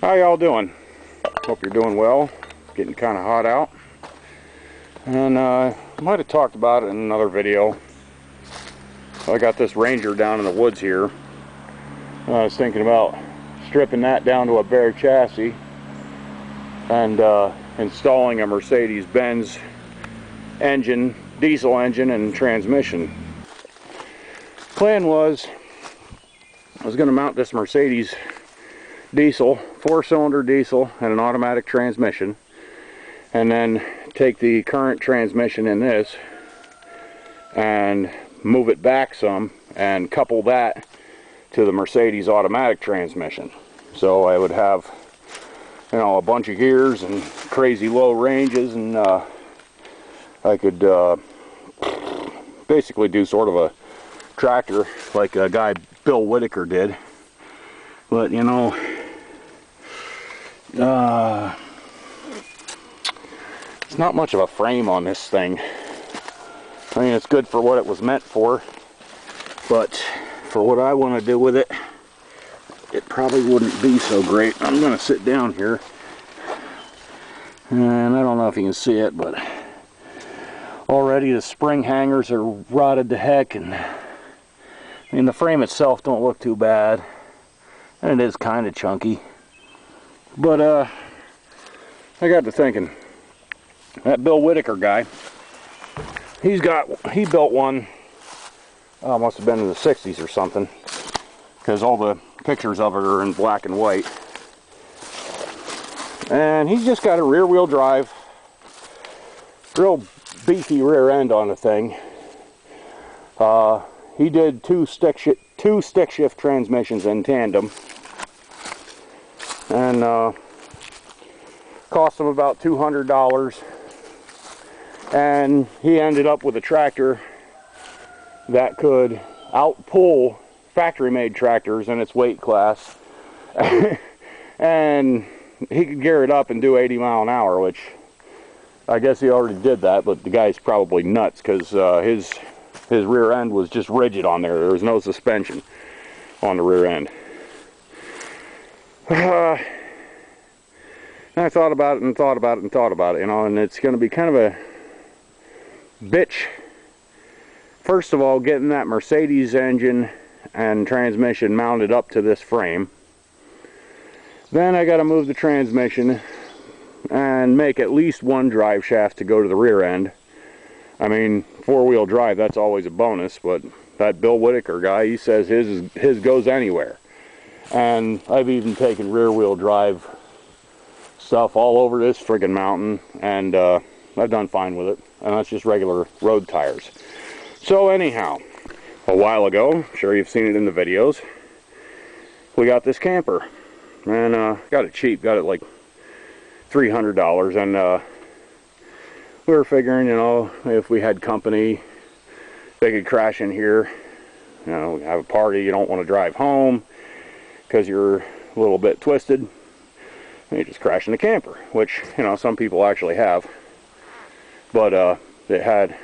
How y'all doing? Hope you're doing well. Getting kind of hot out. And I might have talked about it in another video. I got this Ranger down in the woods here. I was thinking about stripping that down to a bare chassis and installing a Mercedes-Benz engine, diesel engine and transmission. Plan was I was going to mount this Mercedes diesel, 4-cylinder diesel and an automatic transmission, and then take the current transmission in this and move it back some and couple that to the Mercedes automatic transmission. So I would have, you know, a bunch of gears and crazy low ranges, and I could basically do sort of a tractor like a guy Bill Whitaker did. But you know, it's not much of a frame on this thing. I mean, it's good for what it was meant for, but for what I want to do with it, it probably wouldn't be so great. I'm going to sit down here, and I don't know if you can see it, but already the spring hangers are rotted to heck, and I mean, the frame itself don't look too bad, and it is kind of chunky. But I got to thinking, that Bill Whitaker guy, he built one, must have been in the 60s or something, because all the pictures of it are in black and white. And he's just got a rear wheel drive, real beefy rear end on the thing. He did two stick shift transmissions in tandem, and cost him about $200. And he ended up with a tractor that could outpull factory-made tractors in its weight class, and he could gear it up and do 80 mile an hour, which I guess he already did that, but the guy's probably nuts, because his rear end was just rigid on there. There was no suspension on the rear end. And I thought about it and thought about it and thought about it, you know, and it's going to be kind of a bitch. First of all, getting that Mercedes engine and transmission mounted up to this frame. Then I got to move the transmission and make at least one drive shaft to go to the rear end. I mean, four-wheel drive, that's always a bonus, but that Bill Whitaker guy, he says his goes anywhere. And I've even taken rear-wheel drive stuff all over this friggin' mountain, and I've done fine with it. And that's just regular road tires. So anyhow, a while ago, I'm sure you've seen it in the videos, we got this camper. And got it cheap, got it like $300, and we were figuring, you know, if we had company, they could crash in here, you know, have a party, you don't want to drive home because you're a little bit twisted, and you just crash in the camper, which, you know, some people actually have. But it had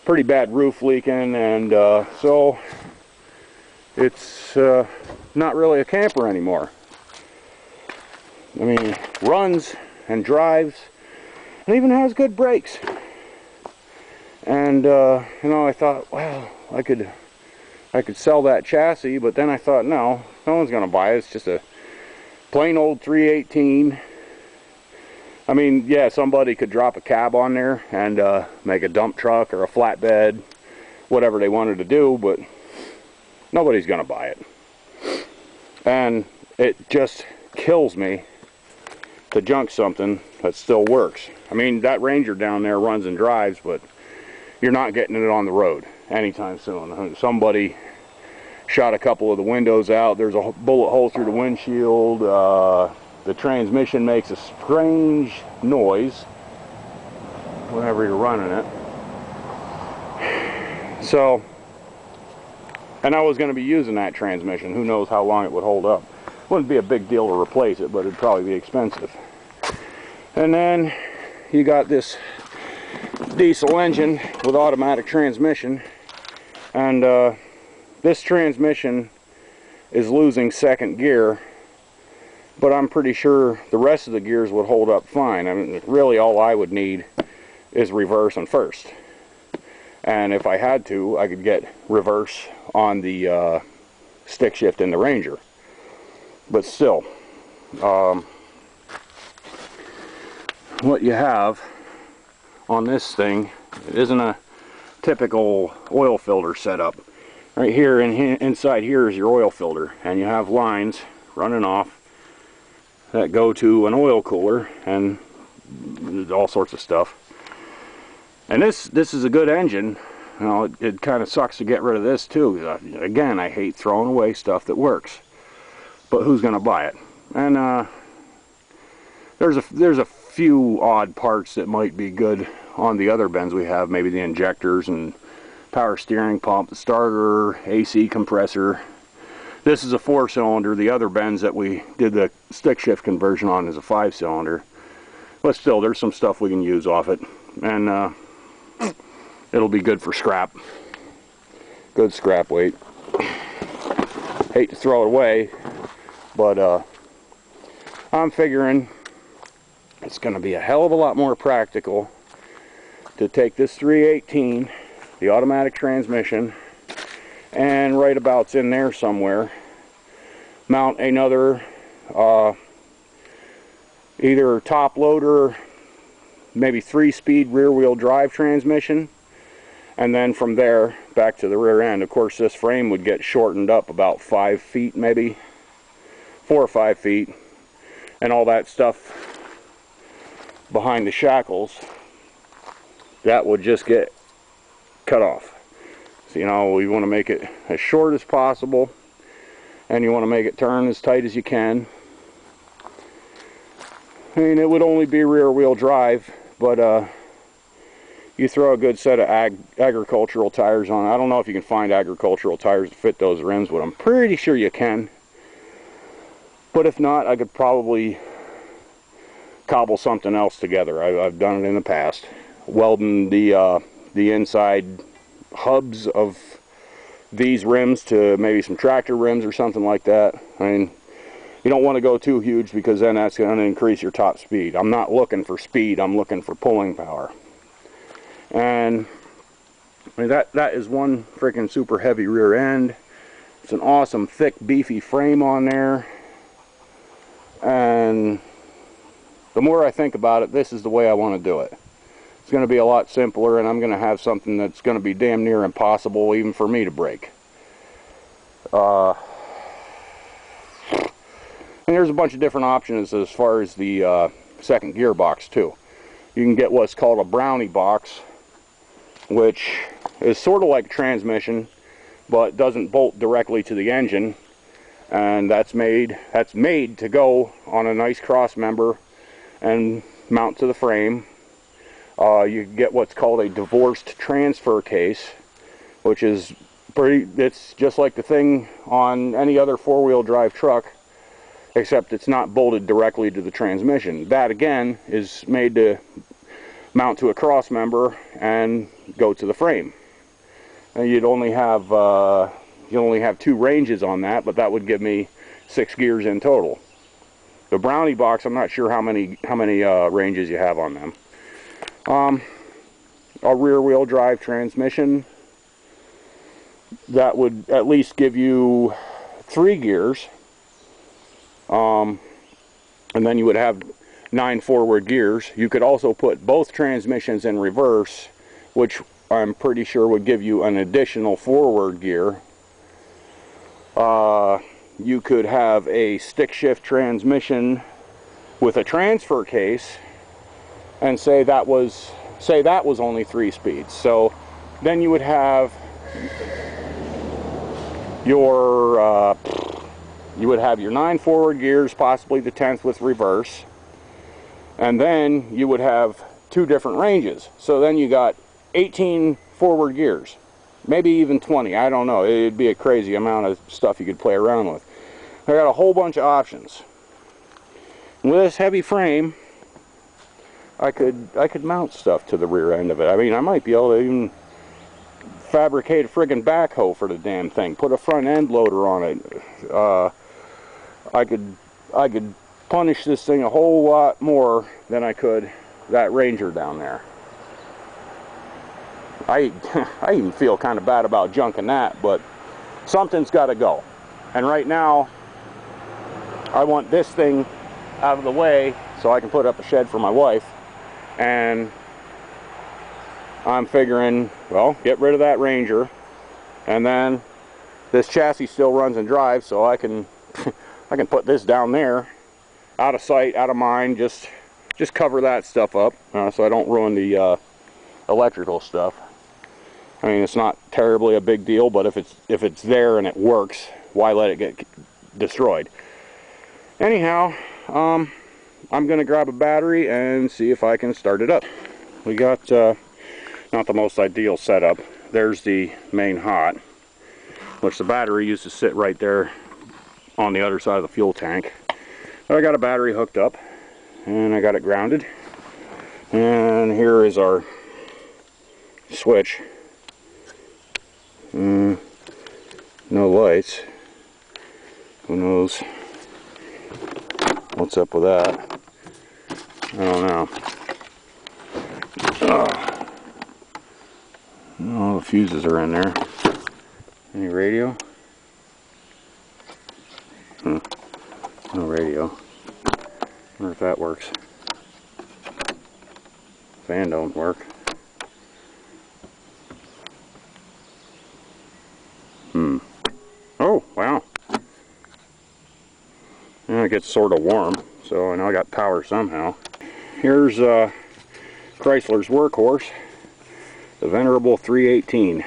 pretty bad roof leaking, and so it's not really a camper anymore. I mean, runs and drives, and even has good brakes. And you know, I thought, well, I could sell that chassis, but then I thought, no one's gonna buy it. It's just a plain old 318. I mean, yeah, somebody could drop a cab on there and make a dump truck or a flatbed, whatever they wanted to do, but nobody's gonna buy it. And it just kills me to junk something that still works. I mean, that Ranger down there runs and drives, but you're not getting it on the road anytime soon. Somebody shot a couple of the windows out. There's a bullet hole through the windshield. The transmission makes a strange noise whenever you're running it. So, and I was going to be using that transmission. Who knows how long it would hold up. Wouldn't be a big deal to replace it, but it'd probably be expensive. And then you got this diesel engine with automatic transmission, and this transmission is losing second gear but I'm pretty sure the rest of the gears would hold up fine. I mean, really all I would need is reverse and first. And if I had to, I could get reverse on the stick shift in the Ranger. But still, what you have on this thing, it isn't a typical oil filter setup. Right here, inside here is your oil filter, and you have lines running off that go to an oil cooler and all sorts of stuff. And this is a good engine. You know, it kind of sucks to get rid of this too. Again, I hate throwing away stuff that works, but who's going to buy it? And there's a few odd parts that might be good on the other bends we have, maybe the injectors and power steering pump, the starter, AC compressor. This is a 4-cylinder. The other bends that we did the stick shift conversion on is a 5-cylinder. But still, there's some stuff we can use off it, and it'll be good for scrap. Good scrap weight. Hate to throw it away, but I'm figuring it's going to be a hell of a lot more practical to take this 318, the automatic transmission, and right abouts in there somewhere, mount another either top loader, maybe 3-speed rear wheel drive transmission, and then from there back to the rear end. Of course, this frame would get shortened up about 5 feet, maybe 4 or 5 feet, and all that stuff behind the shackles, that would just get cut off. So, you know, we want to make it as short as possible, and you want to make it turn as tight as you can. I mean, it would only be rear wheel drive, but you throw a good set of agricultural tires on it. I don't know if you can find agricultural tires to fit those rims, but I'm pretty sure you can. But if not, I could probably cobble something else together. I've done it in the past. Welding the inside hubs of these rims to maybe some tractor rims or something like that. I mean, you don't want to go too huge, because then that's going to increase your top speed. I'm not looking for speed, I'm looking for pulling power. And I mean, that is one freaking super heavy rear end. It's an awesome thick beefy frame on there, and the more I think about it, this is the way I want to do it. It's going to be a lot simpler, and I'm going to have something that's going to be damn near impossible even for me to break. And there's a bunch of different options as far as the second gearbox too. You can get what's called a brownie box, which is sort of like a transmission, but doesn't bolt directly to the engine, and that's made to go on a nice cross member and mount to the frame. You get what's called a divorced transfer case, which is it's just like the thing on any other 4-wheel drive truck, except it's not bolted directly to the transmission. That again is made to mount to a cross member and go to the frame. And you'd only have 2 ranges on that, but that would give me 6 gears in total. The brownie box, I'm not sure how many ranges you have on them. A rear wheel drive transmission, that would at least give you 3 gears, and then you would have 9 forward gears. You could also put both transmissions in reverse, which I'm pretty sure would give you an additional forward gear. You could have a stick shift transmission with a transfer case, and say that was only 3 speeds. So then you would have your 9 forward gears, possibly the 10th with reverse, and then you would have 2 different ranges. So then you got 18 forward gears, maybe even 20. I don't know. It'd be a crazy amount of stuff you could play around with. I got a whole bunch of options. With this heavy frame, I could mount stuff to the rear end of it. I mean, I might be able to even fabricate a friggin' backhoe for the damn thing. Put a front end loader on it. I could punish this thing a whole lot more than I could that Ranger down there. I even feel kind of bad about junking that, but something's got to go. And right now, I want this thing out of the way so I can put up a shed for my wife. And I'm figuring, well, get rid of that Ranger, and then this chassis still runs and drives, so I can I can put this down there, out of sight, out of mind, just cover that stuff up, so I don't ruin the electrical stuff. I mean, it's not terribly a big deal, but if it's there and it works, why let it get destroyed? Anyhow, I'm gonna grab a battery and see if I can start it up. We got not the most ideal setup. There's the main hot, which the battery used to sit right there on the other side of the fuel tank. But I got a battery hooked up and I got it grounded, and here is our switch. No lights. Who knows what's up with that? I don't know. Oh, the fuses are in there. Any radio? No radio. Wonder if that works. Fan don't work. Oh, wow. Yeah, it gets sort of warm, so I know I got power somehow. Here's Chrysler's workhorse, the venerable 318.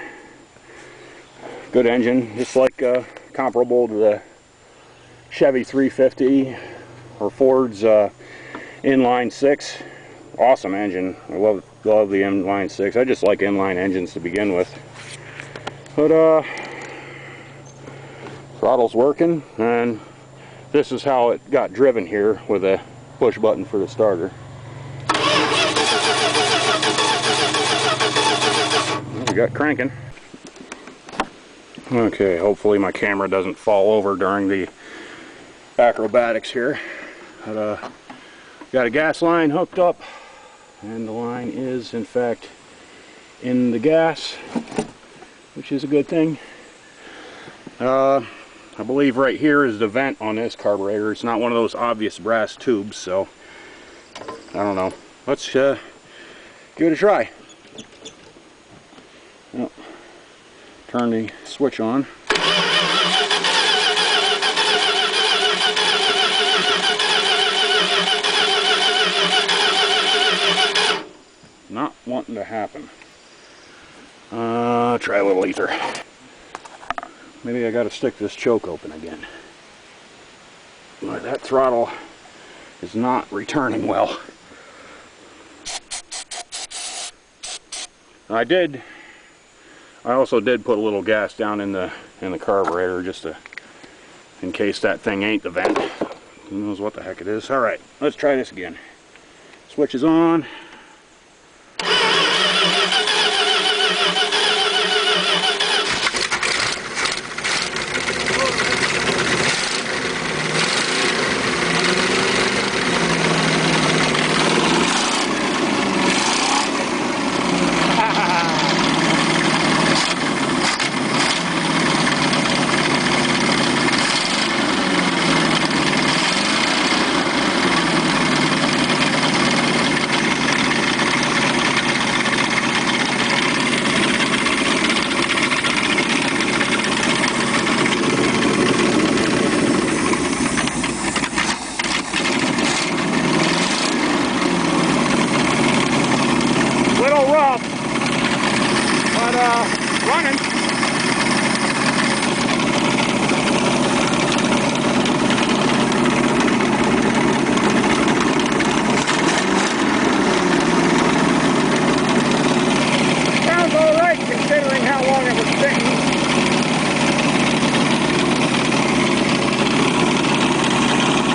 Good engine, just like comparable to the Chevy 350 or Ford's inline 6. Awesome engine. I love the inline 6. I just like inline engines to begin with. But throttle's working, and this is how it got driven here with a push button for the starter. We got cranking. Okay, hopefully my camera doesn't fall over during the acrobatics here. But, got a gas line hooked up, and the line is in fact in the gas, which is a good thing. I believe right here is the vent on this carburetor. It's not one of those obvious brass tubes, so I don't know. Let's give it a try. Well, turn the switch on. Not wanting to happen. Try a little ether. Maybe I got to stick this choke open again. But that throttle is not returning well. I also did put a little gas down in the carburetor just in case that thing ain't the vent. Who knows what the heck it is. All right, let's try this again. Switch is on. Running. Sounds all right considering how long it was sitting.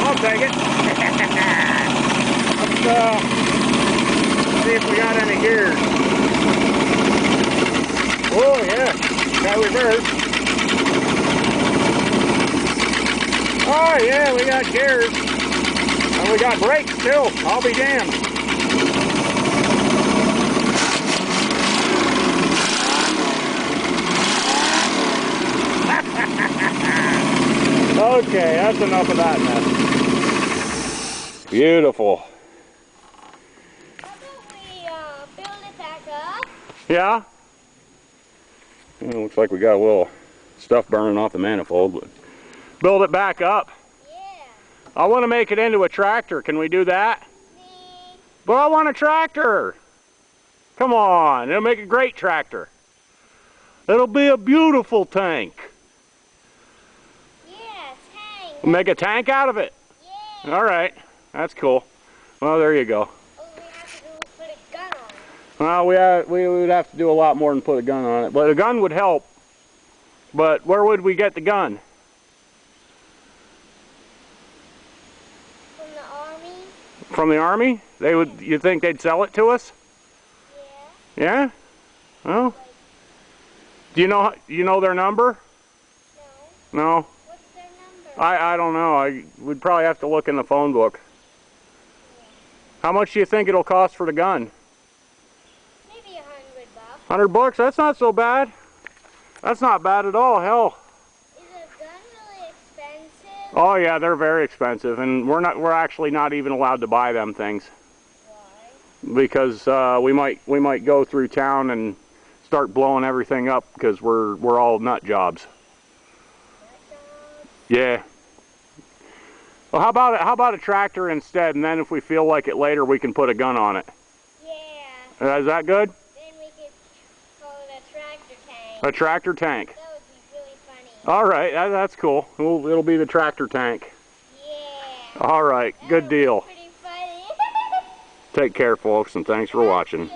I'll take it. Let's see if we got any gears. Oh yeah, got reverse. Oh yeah, we got gears. And we got brakes too. I'll be damned. Okay, that's enough of that mess. Beautiful. How about we build it back up? Yeah? It looks like we got a little stuff burning off the manifold, but build it back up. Yeah. I want to make it into a tractor. Can we do that? Me. But I want a tractor. Come on, it'll make a great tractor. It'll be a beautiful tank. Yeah, tank. We'll make a tank out of it. Yeah. All right, that's cool. Well, there you go. All we have to do is put a gun on it. Well, we would have to do a lot more than put a gun on it, but a gun would help. But where would we get the gun? From the army? From the army? They would. You think they'd sell it to us? Yeah. Yeah. Well, Like, do you know their number? no. No. What's their number? I don't know. We'd probably have to look in the phone book. How much do you think it'll cost for the gun? Maybe $100. 100 bucks? That's not so bad. That's not bad at all. Hell. Is a gun really expensive? Oh yeah, they're very expensive, and we're actually not even allowed to buy them things Why? because we might go through town and start blowing everything up because we're all nut jobs. Yeah. Well, how about a tractor instead, and then if we feel like it later, we can put a gun on it. Yeah. Is that good? Then we could call it a tractor tank. A tractor tank. That would be really funny. All right, that's cool. It'll be the tractor tank. Yeah. All right, good That would be deal. pretty funny. Take care, folks, and thanks for watching.